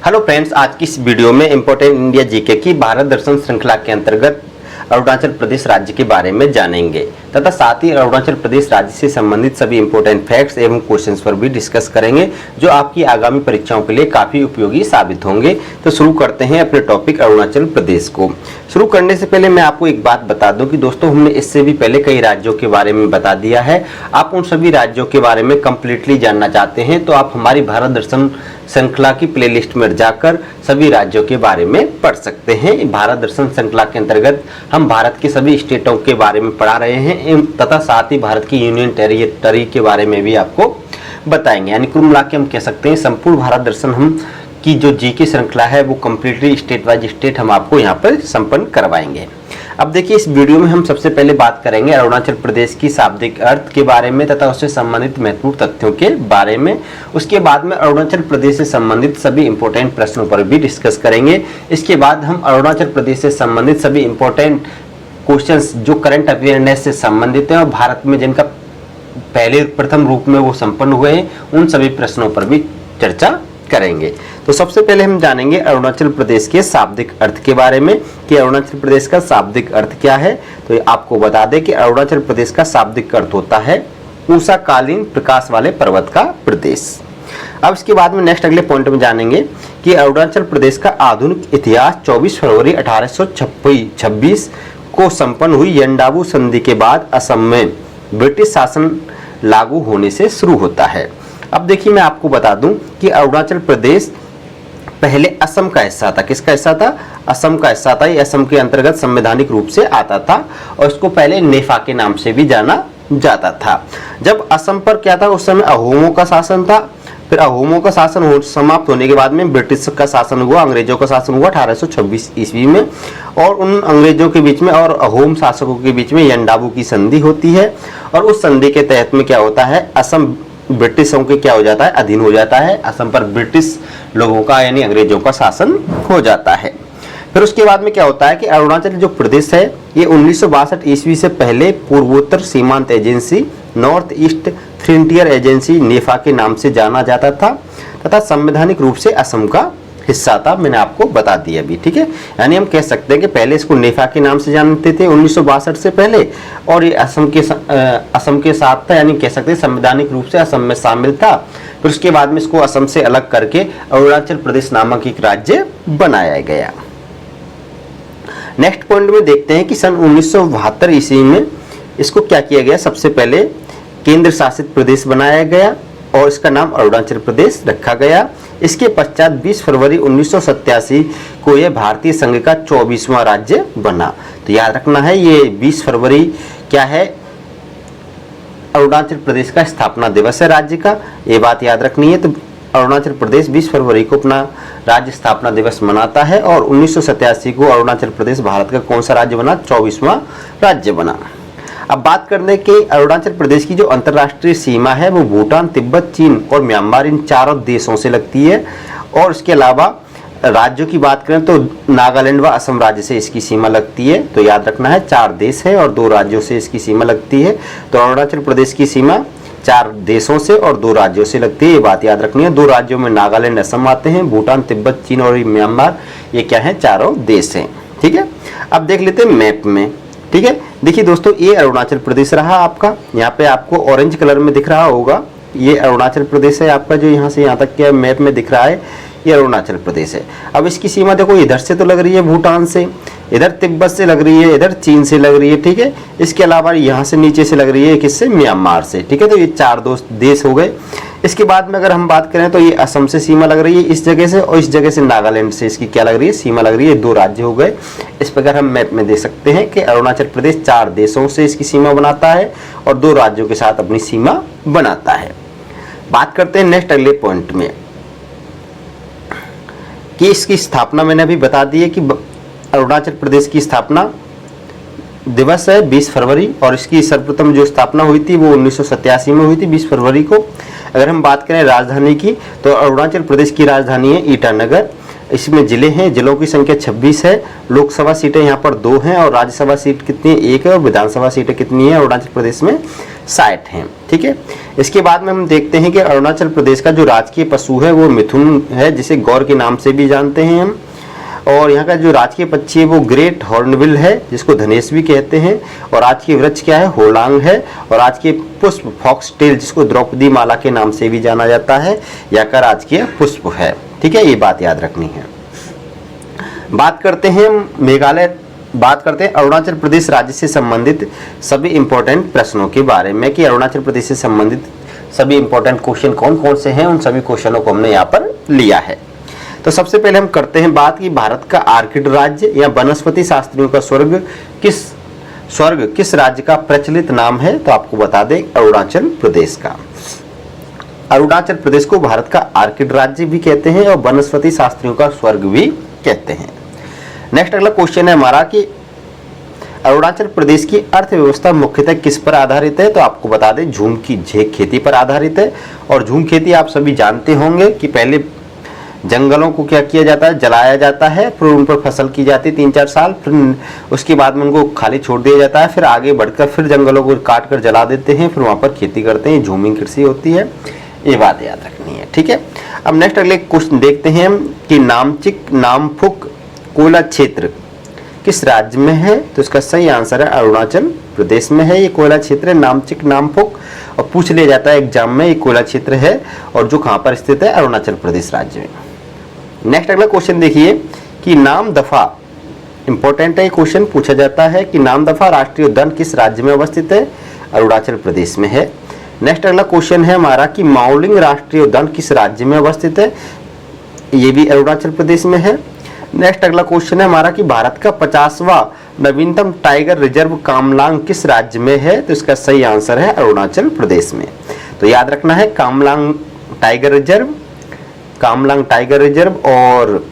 Hello friends, आज की इस वीडियो में इंपोर्टेंट इंडिया जीके की भारत दर्शन श्रृंखला के अंतर्गत अरुणाचल प्रदेश राज्य के बारे में जानेंगे तथा साथ ही अरुणाचल प्रदेश राज्य से संबंधित सभी इंपोर्टेंट फैक्ट्स एवं क्वेश्चंस पर भी डिस्कस करेंगे जो आपकी आगामी परीक्षाओं के लिए काफी उपयोगी साबित होंगे। तो शुरू करते हैं अपने टॉपिक अरुणाचल प्रदेश को। शुरू करने से पहले मैं आपको एक बात बता दूं कि दोस्तों हमने इससे भी पहले कई राज्यों के बारे में बता दिया है। आप उन सभी राज्यों के बारे में कंप्लीटली जानना चाहते हैं तो आप हमारी भारत दर्शन श्रृंखला की प्लेलिस्ट में जाकर सभी राज्यों के बारे में पढ़ सकते हैं। भारत दर्शन श्रृंखला के अंतर्गत हम भारत के सभी स्टेटों के बारे में पढ़ा रहे हैं तथा साथ ही भारत की यूनियन टेरिटरी के बारे में भी आपको बताएंगे। यानी कुल मिला के हम कह सकते हैं संपूर्ण भारत दर्शन हम की जो जीके श्रृंखला है वो कंप्लीटली स्टेट वाइज स्टेट हम आपको यहाँ पर संपन्न करवाएंगे। अब देखिए, इस वीडियो में हम सबसे पहले बात करेंगे अरुणाचल प्रदेश की शाब्दिक अर्थ के बारे में तथा उससे संबंधित महत्वपूर्ण तथ्यों के बारे में। उसके बाद में अरुणाचल प्रदेश से संबंधित सभी इंपॉर्टेंट प्रश्नों पर भी डिस्कस करेंगे। इसके बाद हम अरुणाचल प्रदेश से संबंधित सभी इंपॉर्टेंट क्वेश्चंस जो करंट अवेयरनेस से संबंधित हैं और भारत में जिनका पहले प्रथम रूप में वो संपन्न हुए हैं उन सभी प्रश्नों पर भी चर्चा करेंगे। तो सबसे पहले हम जानेंगे अरुणाचल प्रदेश के शाब्दिक अर्थ के बारे में कि अरुणाचल प्रदेश का शाब्दिक अर्थ क्या है। तो आपको बता दें कि अरुणाचल प्रदेश का शाब्दिक अर्थ होता है उषाकालीन प्रकाश वाले पर्वत का प्रदेश। अब इसके बाद में नेक्स्ट अगले पॉइंट में जानेंगे कि अरुणाचल प्रदेश का आधुनिक इतिहास 24 फरवरी 1826 को संपन्न हुई यंडाबू संधि के बाद असम में ब्रिटिश शासन लागू होने से शुरू होता है। अब देखिए, मैं आपको बता दूं कि अरुणाचल प्रदेश पहले असम का हिस्सा था। किसका हिस्सा था? असम का हिस्सा था। ये असम के अंतर्गत संवैधानिक रूप से आता था और इसको पहले नेफा के नाम से भी जाना जाता था। जब असम पर क्या था, उस समय अहोमों का शासन था। फिर अहोमों का शासन समाप्त होने के बाद में ब्रिटिश का शासन हुआ, अंग्रेजों का शासन हुआ 1826 ईस्वी में। और उन अंग्रेजों के बीच में और अहोम शासकों के बीच में यंडाबू की संधि होती है और उस संधि के तहत में क्या होता है, असम ब्रिटिशों के क्या हो जाता है, अधीन हो जाता है। असम पर ब्रिटिश लोगों का यानी अंग्रेजों का शासन हो जाता है। फिर उसके बाद में क्या होता है कि अरुणाचल जो प्रदेश है ये 1962 ईस्वी से पहले पूर्वोत्तर सीमांत agency north east frontier agency NEFA के नाम से जाना जाता था तथा संवैधानिक रूप से असम का हिस्सा था। मैंने आपको बता दिया अभी, ठीक है। यानी हम कह सकते हैं कि पहले इसको नेफा के नाम से जानते थे 1962 से पहले और ये असम के साथ था, यानी कह सकते हैं संवैधानिक रूप से असम में शामिल था। फिर उसके बाद में इसको असम से अलग करके अरुणाचल प्रदेश नामक एक राज्य बनाया गया। नेक्स्ट पॉइंट में देखते हैं कि सन 1972 ईस्वी में इसको क्या किया गया, सबसे पहले केंद्र शासित प्रदेश बनाया गया और इसका नाम अरुणाचल प्रदेश रखा गया। इसके पश्चात 20 फरवरी 1987 को यह भारतीय संघ का 24वां राज्य बना। तो याद रखना है, ये 20 फरवरी क्या है, अरुणाचल प्रदेश का स्थापना दिवस है राज्य का, ये बात याद रखनी है। तो अरुणाचल प्रदेश 20 फरवरी को अपना राज्य स्थापना दिवस मनाता है और 1987 को अरुणाचल प्रदेश भारत का कौन सा राज्य बना, 24वां राज्य बना। अब बात करने के अरुणाचल प्रदेश की जो अंतर्राष्ट्रीय सीमा है वो भूटान, तिब्बत, चीन और म्यांमार इन चारों देशों से लगती है। और इसके अलावा राज्यों की बात करें तो नागालैंड व असम राज्य से इसकी सीमा लगती है। तो याद रखना है 4 देश है और 2 राज्यों से इसकी सीमा लगती है। तो अरुणाचल प्रदेश की सीमा 4 देशों से और 2 राज्यों से लगती है, ये बात याद रखनी है। 2 राज्यों में नागालैंड, असम आते हैं। भूटान, तिब्बत, चीन और म्यांमार ये क्या है, चारों देश हैं, ठीक है। अब देख लेते हैं मैप में, ठीक है। देखिए दोस्तों, ये अरुणाचल प्रदेश रहा आपका, यहाँ पे आपको ऑरेंज कलर में दिख रहा होगा, ये अरुणाचल प्रदेश है आपका, जो यहाँ से यहाँ तक के मैप में दिख रहा है ये अरुणाचल प्रदेश है। अब इसकी सीमा देखो, इधर से तो लग रही है भूटान से, इधर तिब्बत से लग रही है, इधर चीन से लग रही है, ठीक है। इसके अलावा यहाँ से नीचे से लग रही है किससे, म्यांमार से, ठीक है। तो ये 4 देश हो गए। इसके बाद में अगर हम बात करें तो ये असम से सीमा लग रही है इस जगह से और इस जगह से नागालैंड से इसकी क्या लग रही है, सीमा लग रही है। 2 राज्य हो गए। इस प्रकार हम मैप में देख सकते हैं कि अरुणाचल प्रदेश 4 देशों से इसकी सीमा बनाता है और 2 राज्यों के साथ अपनी सीमा बनाता है। बात करते हैं नेक्स्ट अगले पॉइंट में कि इसकी स्थापना मैंने अभी बता दी है कि अरुणाचल प्रदेश की स्थापना दिवस है 20 फरवरी और इसकी सर्वप्रथम जो स्थापना हुई थी वो 1987 में हुई थी 20 फरवरी को। अगर हम बात करें राजधानी की तो अरुणाचल प्रदेश की राजधानी है ईटानगर। इसमें जिले हैं, जिलों की संख्या 26 है, लोकसभा सीटें यहाँ पर 2 हैं और राज्यसभा सीट कितनी है, 1 है, और विधानसभा सीटें कितनी है अरुणाचल प्रदेश में 60 हैं। ठीक है, इसके बाद में हम देखते हैं कि अरुणाचल प्रदेश का जो राजकीय पशु है वो मिथुन है, जिसे गौर के नाम से भी जानते हैं हम। और यहाँ का जो राजकीय पक्षी है वो ग्रेट हॉर्नबिल है, जिसको धनेश भी कहते हैं। और राजकीय वृक्ष क्या है, होलांग है। और राजकीय पुष्प फॉक्सटेल, जिसको द्रौपदी माला के नाम से भी जाना जाता है, यह का राजकीय पुष्प है। ठीक है, ये बात याद रखनी है। बात करते हैं मेघालय, बात करते हैं अरुणाचल प्रदेश राज्य से संबंधित सभी इंपॉर्टेंट प्रश्नों के बारे में कि अरुणाचल प्रदेश से संबंधित सभी इंपॉर्टेंट क्वेश्चन कौन कौन से हैं, उन सभी क्वेश्चनों को हमने यहाँ पर लिया है। तो सबसे पहले हम करते हैं बात कि भारत का आर्किड राज्य या वनस्पति शास्त्रियों का स्वर्ग किस राज्य का प्रचलित नाम है, तो आपको बता दें अरुणाचल प्रदेश का। अरुणाचल प्रदेश को भारत का आर्किड राज्य भी कहते हैं और वनस्पति शास्त्रियों का स्वर्ग भी कहते हैं। नेक्स्ट अगला क्वेश्चन है हमारा कि अरुणाचल प्रदेश की अर्थव्यवस्था मुख्यतः किस पर आधारित है, तो आपको बता दें झूम की खेती पर आधारित है। और झूम खेती आप सभी जानते होंगे कि पहले जंगलों को क्या किया जाता है, जलाया जाता है, फिर उन पर फसल की जाती है 3-4 साल, फिर उसके बाद में उनको खाली छोड़ दिया जाता है, फिर आगे बढ़कर फिर जंगलों को काट कर जला देते हैं, फिर वहाँ पर खेती करते हैं, झूमिंग कृषि होती है। ये बात याद रखनी है। ठीक है, अब नेक्स्ट अगले क्वेश्चन देखते हैं कि नामचिक नामफुक कोयला क्षेत्र किस राज्य में है, तो इसका सही आंसर है अरुणाचल प्रदेश में है। ये कोयला क्षेत्र है नामचिक नामफुक, और पूछ लिया जाता है एग्जाम में, ये कोयला क्षेत्र है और जो कहाँ पर स्थित है, अरुणाचल प्रदेश राज्य में। नेक्स्ट अगला क्वेश्चन देखिए कि नामदफा, इंपॉर्टेंट है क्वेश्चन, पूछा जाता है कि नामदफा राष्ट्रीय उद्यान किस राज्य में अवस्थित है, अरुणाचल प्रदेश में है। नेक्स्ट अगला क्वेश्चन है हमारा कि माउलिंग राष्ट्रीय उद्यान किस राज्य में अवस्थित है, ये भी अरुणाचल प्रदेश में है। नेक्स्ट अगला क्वेश्चन है हमारा कि भारत का 50वां नवीनतम टाइगर रिजर्व कामलांग किस राज्य में है, तो इसका सही आंसर है अरुणाचल प्रदेश में। तो याद रखना है कामलांग टाइगर रिजर्व और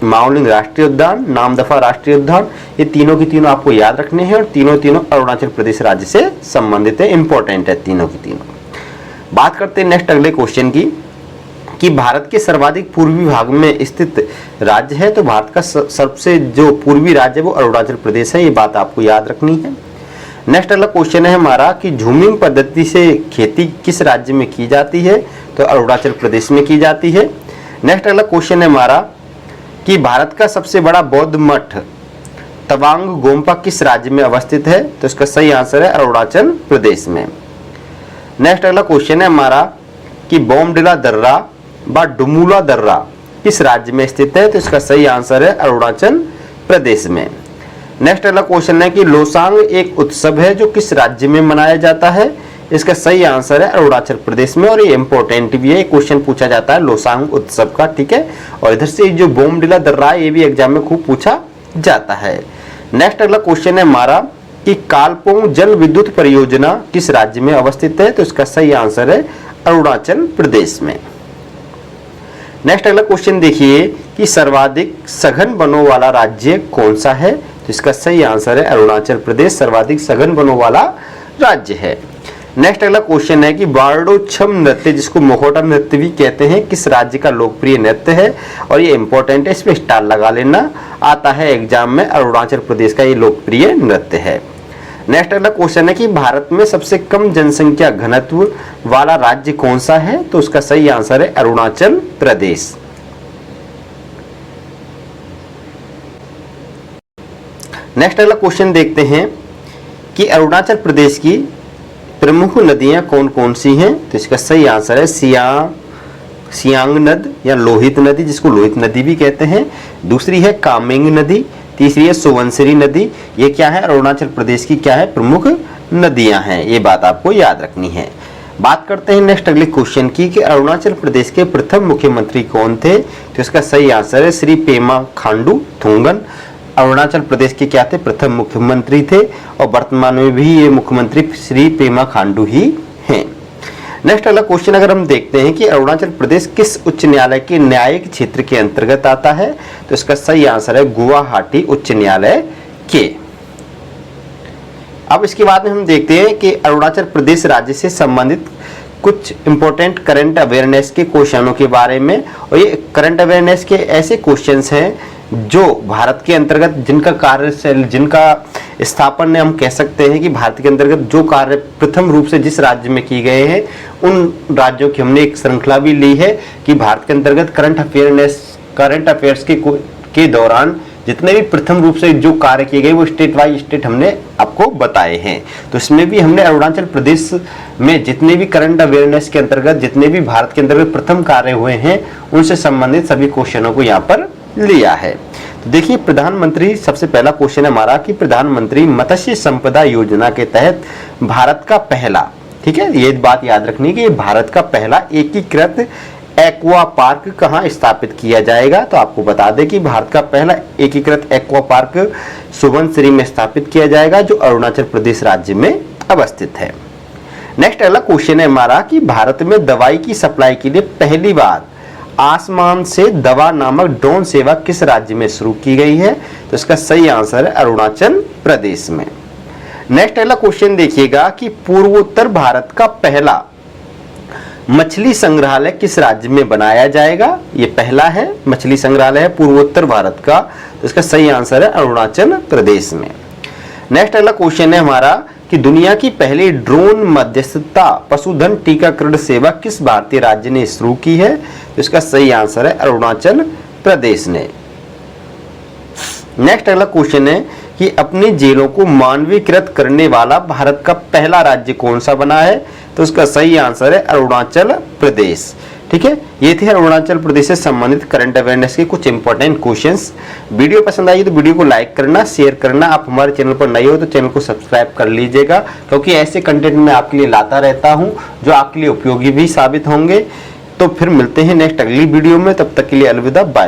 माउलिंग राष्ट्रीय उद्यान, नामदफा राष्ट्रीय उद्यान, ये तीनों की तीनों आपको याद रखने हैं और तीनों अरुणाचल प्रदेश राज्य से संबंधित है, इंपॉर्टेंट है तीनों की तीनों। बात करते हैं नेक्स्ट अगले क्वेश्चन की कि भारत के सर्वाधिक पूर्वी भाग में स्थित राज्य है, तो भारत का सबसे जो पूर्वी राज्य है वो अरुणाचल प्रदेश है, ये बात आपको याद रखनी है। नेक्स्ट अगला क्वेश्चन है हमारा कि झूमिंग पद्धति से खेती किस राज्य में की जाती है, तो अरुणाचल प्रदेश में की जाती है। नेक्स्ट अगला क्वेश्चन है हमारा कि भारत का सबसे बड़ा बौद्ध मठ तवांग गोम्पा किस राज्य में अवस्थित है, तो इसका सही आंसर है अरुणाचल प्रदेश में। नेक्स्ट अगला क्वेश्चन है हमारा कि बोमडिला दर्रा व डुमूला दर्रा किस राज्य में स्थित है, तो इसका सही आंसर है अरुणाचल प्रदेश में। नेक्स्ट अगला क्वेश्चन है कि लोसांग एक उत्सव है जो किस राज्य में मनाया जाता है, इसका सही आंसर है अरुणाचल प्रदेश में। और ये इंपॉर्टेंट भी है, क्वेश्चन पूछा जाता है लोसांग उत्सव का। ठीक है, और इधर से जो बोमडिला दर्रा है ये भी एग्जाम में खूब पूछा जाता है। नेक्स्ट अगला क्वेश्चन है हमारा कि कालपोंग जल विद्युत परियोजना किस राज्य में अवस्थित है, तो इसका सही आंसर है अरुणाचल प्रदेश में। नेक्स्ट अगला क्वेश्चन देखिए कि सर्वाधिक सघन वनों वाला राज्य कौन सा है, तो इसका सही आंसर है अरुणाचल प्रदेश सर्वाधिक सघन वनों वाला राज्य है। नेक्स्ट अगला क्वेश्चन है कि बारडो छम नृत्य जिसको मोहोटा नृत्य भी कहते हैं किस राज्य का लोकप्रिय नृत्य है, और ये इंपॉर्टेंट है, इसमें स्टार लगा लेना, आता है एग्जाम में, अरुणाचल प्रदेश का ये लोकप्रिय नृत्य है। नेक्स्ट अगला क्वेश्चन है कि भारत में सबसे कम जनसंख्या घनत्व वाला राज्य कौन सा है, तो उसका सही आंसर है अरुणाचल प्रदेश। नेक्स्ट अगला क्वेश्चन देखते हैं कि अरुणाचल प्रदेश की प्रमुख नदियां कौन कौन सी हैं, तो इसका सही आंसर है सियांग नद या लोहित नदी जिसको लोहित नदी भी कहते हैं। दूसरी है कामेंग नदी, तीसरी है सुवनसिरी नदी। ये क्या है, अरुणाचल प्रदेश की क्या है, प्रमुख नदियां हैं, ये बात आपको याद रखनी है। बात करते हैं नेक्स्ट अगले क्वेश्चन की कि अरुणाचल प्रदेश के प्रथम मुख्यमंत्री कौन थे, तो इसका सही आंसर है श्री पेमा खांडू थोंगन। अरुणाचल प्रदेश के क्या थे, प्रथम मुख्यमंत्री थे और वर्तमान में भी ये मुख्यमंत्री श्री पेमा खांडू ही हैं। नेक्स्ट अगला क्वेश्चन अगर हम देखते हैं कि अरुणाचल प्रदेश किस उच्च न्यायालय के न्यायिक क्षेत्र के अंतर्गत आता है, तो इसका सही आंसर है गुवाहाटी उच्च न्यायालय के। अब इसके बाद में हम देखते हैं कि अरुणाचल प्रदेश राज्य से संबंधित कुछ इंपॉर्टेंट करंट अवेयरनेस के क्वेश्चनों के बारे में। और ये करंट अवेयरनेस के ऐसे क्वेश्चंस हैं जो भारत के अंतर्गत जिनका कार्य जिनका स्थापन हम कह सकते हैं कि भारत के अंतर्गत जो कार्य प्रथम रूप से जिस राज्य में किए गए हैं उन राज्यों की हमने एक श्रृंखला भी ली है कि भारत के अंतर्गत करंट अफेयर्स के दौरान जितने भी प्रथम रूप से जो कार्य किए गए वो स्टेट वाइज स्टेट हमने आपको बताए हैं। तो इसमें भी हमने अरुणाचल प्रदेश में जितने भी करंट अवेयरनेस के अंतर्गत जितने भी भारत के अंतर्गत प्रथम कार्य हुए हैं उनसे संबंधित सभी क्वेश्चनों को यहाँ पर लिया है। तो देखिए प्रधानमंत्री, सबसे पहला क्वेश्चन है हमारा कि प्रधानमंत्री मत्स्य संपदा योजना के तहत भारत का पहला, ठीक है, ये बात याद रखनी कि भारत का पहला एकीकृत एक्वा पार्क कहाँ स्थापित किया जाएगा। तो आपको बता दें कि भारत का पहला एकीकृत एक्वा पार्क सुबनसिरी में स्थापित किया जाएगा जो अरुणाचल प्रदेश राज्य में अवस्थित है। नेक्स्ट अगला क्वेश्चन है हमारा कि भारत में दवाई की सप्लाई के लिए पहली बार आसमान से दवा नामक ड्रोन सेवा किस राज्य में शुरू की गई है। तो इसका सही आंसर है अरुणाचल प्रदेश में। नेक्स्ट अगला क्वेश्चन देखिएगा कि पूर्वोत्तर भारत का पहला मछली संग्रहालय किस राज्य में बनाया जाएगा। ये पहला है मछली संग्रहालय है पूर्वोत्तर भारत का, तो इसका सही आंसर है अरुणाचल प्रदेश में। नेक्स्ट अगला क्वेश्चन है हमारा कि दुनिया की पहली ड्रोन मध्यस्थता पशुधन टीकाकरण सेवा किस भारतीय राज्य ने शुरू की है। तो इसका सही आंसर है अरुणाचल प्रदेश ने। नेक्स्ट अगला क्वेश्चन है कि अपनी जेलों को मानवीकृत करने वाला भारत का पहला राज्य कौन सा बना है। तो उसका सही आंसर है अरुणाचल प्रदेश। ठीक है, ये थे अरुणाचल प्रदेश से संबंधित करंट अवेयरनेस के कुछ इंपॉर्टेंट क्वेश्चंस। वीडियो पसंद आई तो वीडियो को लाइक करना, शेयर करना। आप हमारे चैनल पर नए हो तो चैनल को सब्सक्राइब कर लीजिएगा, क्योंकि ऐसे कंटेंट मैं आपके लिए लाता रहता हूं जो आपके लिए उपयोगी भी साबित होंगे। तो फिर मिलते हैं नेक्स्ट अगली वीडियो में, तब तक के लिए अलविदा, बाय।